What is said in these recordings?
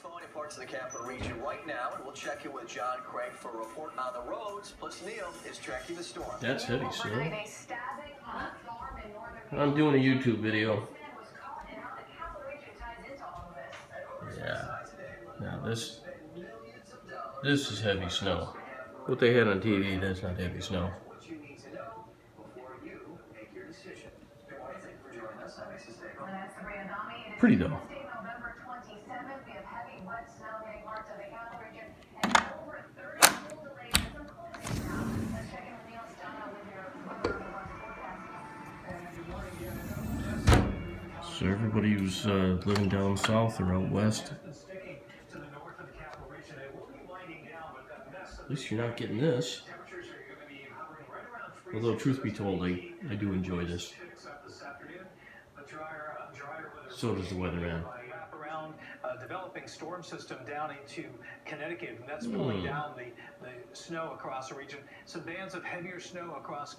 falling in parts of the capital region right now, and we'll check in with John Craig for a report on the roads. Plus, Neil is tracking the storm. That's heavy snow. I'm doing a YouTube video. Yeah. Now this is heavy snow. What they had on TV, that's not heavy snow. Pretty though. So everybody who's living down south or out west, at least you're not getting this. Although truth be told, I do enjoy this. So does the weatherman. Developing storm system down into Connecticut, and that's pulling down the snow across the region. Some bands of heavier snow across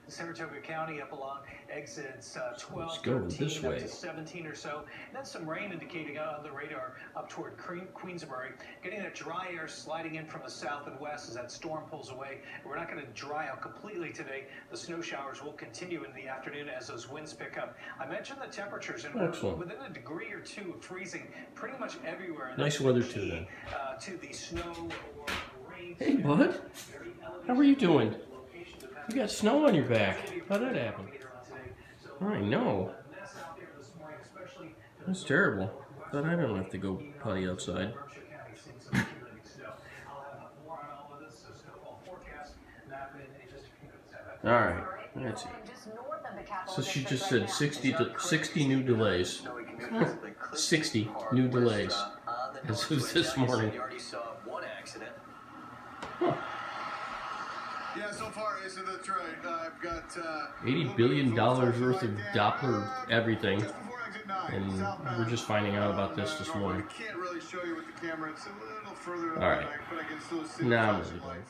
Saratoga County up along exits 12, 13, up to 17 or so. And then some rain indicating on the radar up toward Queensbury. Getting that dry air sliding in from the south and west as that storm pulls away. We're not going to dry out completely today. The snow showers will continue in the afternoon as those winds pick up. I mentioned the temperatures, and we're within a degree or two of freezing pretty much everywhere. Nice weather too then. To the snow or rain. Hey bud, how are you doing? You got snow on your back. How'd that happen? I know. That's terrible. But I don't have to go potty outside. Alright, that's it. So she just said 60 new delays. 60 new delays. This was this morning. Huh. Yeah, so far, so that's right. I've got $80 billion worth of Doppler everything. And we're just finding out about this morning. I can't really show you with the camera. It's a little further. All right. But I can still see. Now I'm really going.